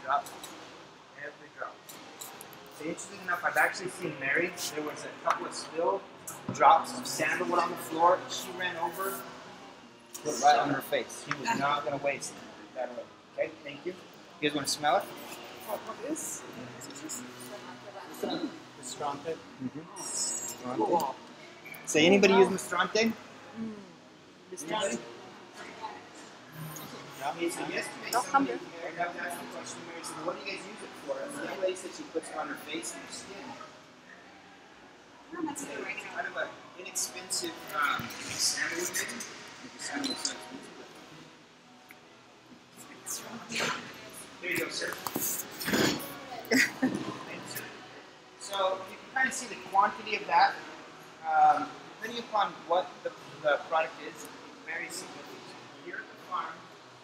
drop. Every drop. So interesting enough, I've actually seen Mary. There was a couple of spilled drops of sandalwood on the floor. She ran over, put it right on her face. She was not going to waste that oil. Okay, thank you. You guys want to smell it? What is? Mistrante. Cool. Say, anybody use Mistrante? Mistrante? So yesterday, somebody have to ask the question, Mary said, what do you guys use it for? And the lady said she puts it on her face and her skin. It's kind of an inexpensive sandalwood maybe. Sandalwood's not expensive. There you go, sir. So you can kind of see the quantity of that. Depending upon what the product is, it varies significantly. Here at the farm,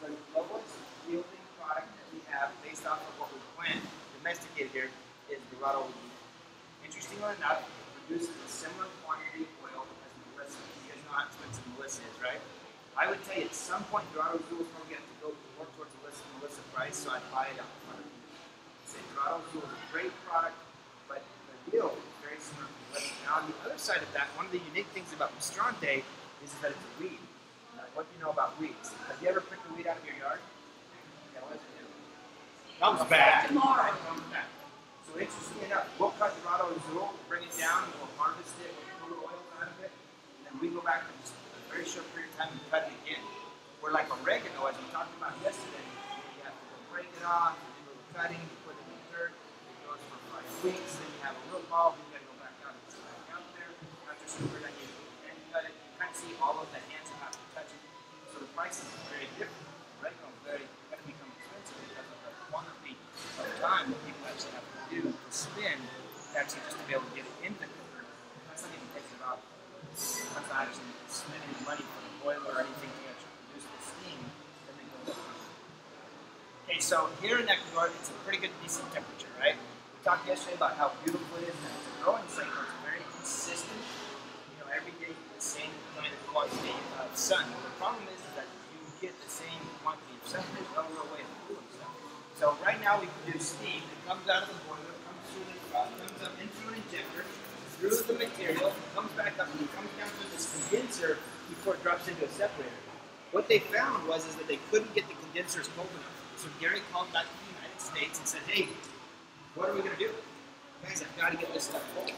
the lowest yielding product that we have based off of what we plant, domesticated here, is Dorado wheat. Interestingly enough, it produces a similar quantity of oil as Melissa. You guys know how expensive Melissa is, right? I would tell you at some point Dorado Azul is probably going to go more towards Melissa price, so I'd buy it up front. Say Dorado Azul is a great product, but the yield is very similar to Melissa. Now on the other side of that, one of the unique things about Mistrante is that it's a weed. What do you know about weeds? Have you ever picked a weed out of your yard? Yeah, what does it do? Comes back. Right? Comes back. So interestingly enough, we'll cut Dorado Azul, bring it down, we'll harvest it, we'll pull the oil out of it, and then we go back in just a very short period of time and cut it again. We're like oregano, as we talked about yesterday. You have to go break it off, you do a little cutting, you put it in the dirt, it goes for 5 weeks, then you have a root ball, you got to go back out and put it back out there. After super, then you hand cut it. You kind of see all of the hands and how to touch it. So the price is very different. Oregano is very going to become expensive because of the quantity of time that people actually have to do to spend actually just to be able to get it in the cooker. That's not even taking about. That's not actually spending any money for the boiler or anything to actually produce the steam. Then they go up. Okay, so here in Ecuador, it's a pretty good, decent temperature, right? We talked yesterday about how beautiful it is, and it's a growing cycle. It's very consistent. You know, every day the same kind of quantity of sun. The problem is that you can get the same quantity of sun. There's no real way of cooling stuff. So right now we produce steam. It comes out of the boiler, comes through the comes up into an injector, through the material, comes back up, and it comes down to this condenser before it drops into a separator. What they found was that they couldn't get the condensers cold enough. So Gary called back to the United States and said, hey, what are we going to do? Guys, I've got to get this stuff cold.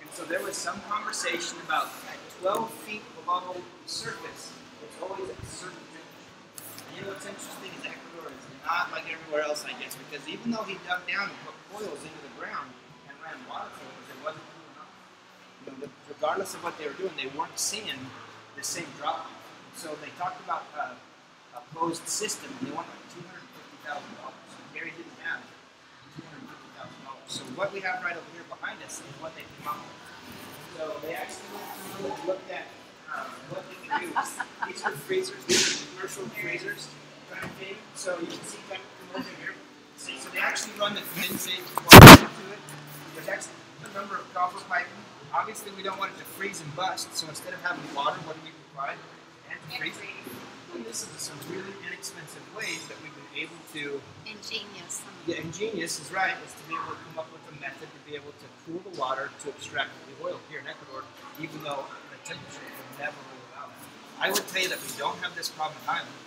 And so there was some conversation about at 12 feet below the surface, it's always at a certain temperature. And you know what's interesting is Ecuador is not like everywhere else, I guess, because even though he dug down and put coils into the ground and ran water coils, it wasn't cool enough. You know, regardless of what they were doing, they weren't seeing the same drop. So they talked about a closed system, and they want like $250,000. So Gary didn't have $250,000. So what we have right over here behind us is what they came up with. So they actually went through and looked at what they could do. These are freezers. These are commercial freezers kind of thing. So you can see kind of come over here. See, so they actually run the condensate water into it. There's actually a number of copper piping. Obviously, we don't want it to freeze and bust. So instead of having water, what do we provide? Antifreeze. And this is some really inexpensive ways that we've been able to. Ingenious. Yeah, ingenious is right. Is to be able to come up with a method to be able to cool the water to extract the oil here in Ecuador, even though the temperature would never really allow that. I would tell you that we don't have this problem in Ireland.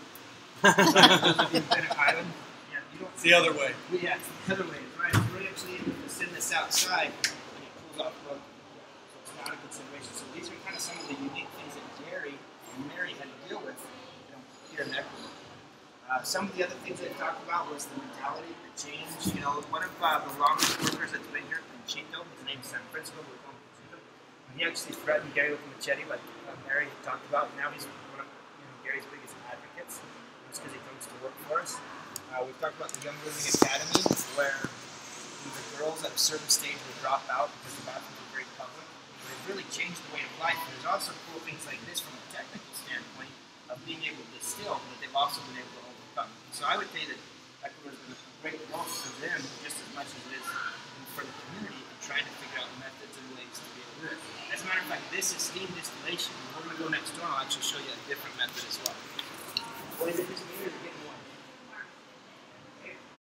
Island, yeah, you don't. It's the other way. Yeah, it's the other way. Right. So we're actually able to send this outside and it cools off. So it's not a consideration. So these are kind of some of the unique things that Gary and Mary had to deal with here in Ecuador. Some of the other things they talked about was the mentality, the change. You know, one of the longest workers that's been here from Chito, his name's San Francisco, we're calling him Chito. He actually threatened Gary with a machete, like Mary talked about. Now he's one of Gary's biggest advocates, just because he comes to work for us. We've talked about the Young Living Academy, where the girls at a certain stage would drop out because the bathrooms are very public. They've really changed the way of life. And there's also cool things like this from a technical standpoint of being able to distill that they've also been able to overcome. So I would say that Ecuador's